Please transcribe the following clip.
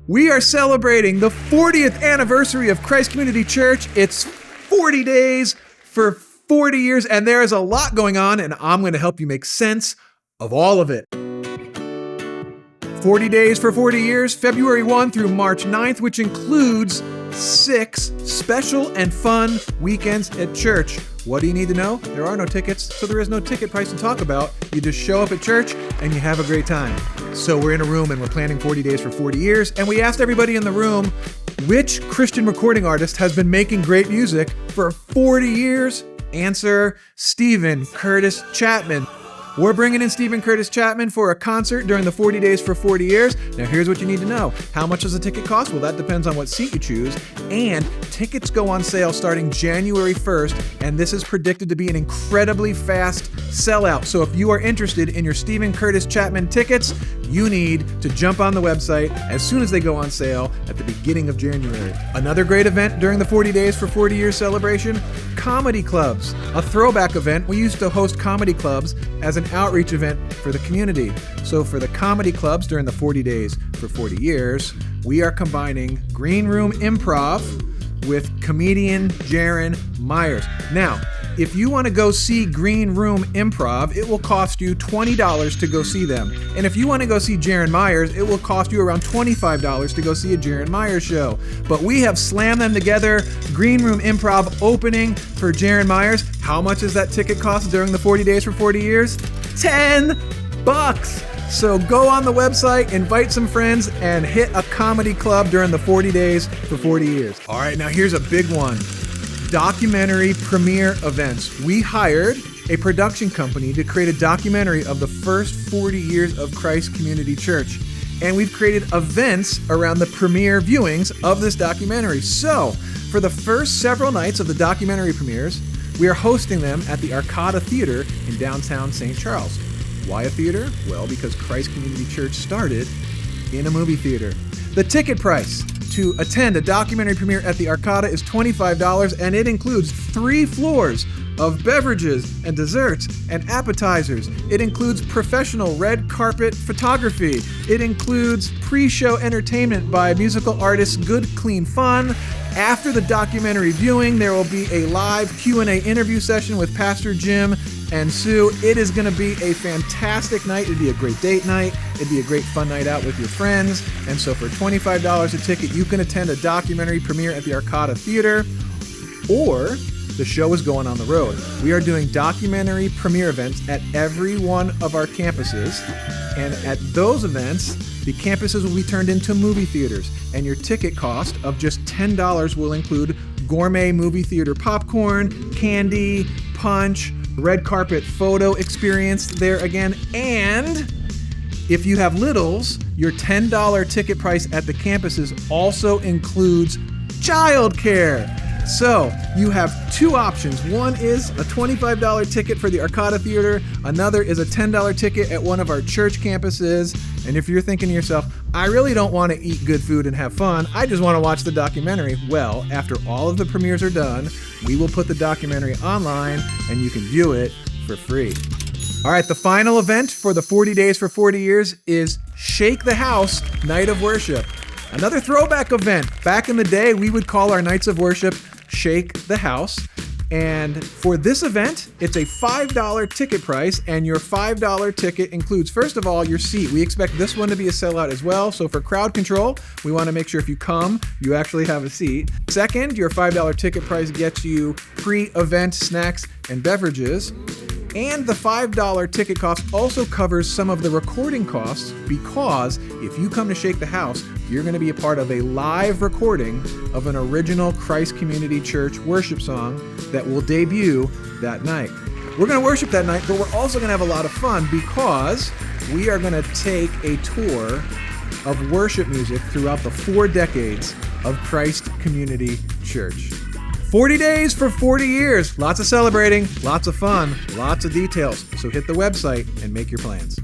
We are celebrating the 40th anniversary of Christ Community Church. It's 40 days for 40 years, and there is a lot going on, and I'm going to help you make sense of all of it. 40 days for 40 years, February 1 through March 9th, which includes 6 special and fun weekends at church. What do you need to know? There are no tickets, so there is no ticket price to talk about. You just show up at church and you have a great time. So we're in a room and we're planning 40 days for 40 years, and we asked everybody in the room, which Christian recording artist has been making great music for 40 years? Answer, Stephen Curtis Chapman. We're bringing in Stephen Curtis Chapman for a concert during the 40 days for 40 years. Now here's what you need to know. How much does a ticket cost? Well, that depends on what seat you choose. And tickets go on sale starting January 1st, and this is predicted to be an incredibly fast sellout. So if you are interested in your Stephen Curtis Chapman tickets, you need to jump on the website as soon as they go on sale at the beginning of January. Another great event during the 40 days for 40 years celebration, comedy clubs, a throwback event. We used to host comedy clubs as an outreach event for the community. So for the comedy clubs during the 40 days for 40 years, we are combining Green Room Improv with comedian Jaron Myers. Now, if you want to go see Green Room Improv, it will cost you $20 to go see them. And if you want to go see Jaron Myers, it will cost you around $25 to go see a Jaron Myers show. But we have slammed them together. Green Room Improv opening for Jaron Myers. How much does that ticket cost during the 40 days for 40 years? $10. So go on the website, invite some friends, and hit a comedy club during the 40 days for 40 years. All right, now here's a big one. Documentary premiere events. We hired a production company to create a documentary of the first 40 years of Christ Community Church. And we've created events around the premiere viewings of this documentary. So for the first several nights of the documentary premieres, we are hosting them at the Arcata Theater in downtown St. Charles. Why a theater? Well, because Christ Community Church started in a movie theater. The ticket price to attend a documentary premiere at the Arcata is $25, and it includes 3 floors of beverages and desserts and appetizers. It includes professional red carpet photography. It includes pre-show entertainment by musical artists Good Clean Fun. After the documentary viewing, there will be a live Q&A interview session with Pastor Jim and Sue. It is going to be a fantastic night. It'd be a great date night. It'd be a great fun night out with your friends. And so for $25 a ticket, you can attend a documentary premiere at the Arcata Theater, or the show is going on the road. We are doing documentary premiere events at every one of our campuses. And at those events, the campuses will be turned into movie theaters. And your ticket cost of just $10 will include gourmet movie theater popcorn, candy, punch, red carpet photo experience there again. And if you have littles, your $10 ticket price at the campuses also includes childcare. So you have 2 options. One is a $25 ticket for the Arcata Theater. Another is a $10 ticket at one of our church campuses. And if you're thinking to yourself, I really don't want to eat good food and have fun, I just want to watch the documentary. Well, after all of the premieres are done, we will put the documentary online and you can view it for free. All right, the final event for the 40 days for 40 years is Shake the House Night of Worship. Another throwback event. Back in the day, we would call our nights of worship Shake the House. And for this event, it's a $5 ticket price, and your $5 ticket includes, first of all, your seat. We expect this one to be a sellout as well. So for crowd control, we want to make sure if you come, you actually have a seat. Second, your $5 ticket price gets you pre-event snacks and beverages. And the $5 ticket cost also covers some of the recording costs, because if you come to Shake the House, you're going to be a part of a live recording of an original Christ Community Church worship song that will debut that night. We're going to worship that night, but we're also going to have a lot of fun because we are going to take a tour of worship music throughout the 4 decades of Christ Community Church. 40 days for 40 years. Lots of celebrating, lots of fun, lots of details. So hit the website and make your plans.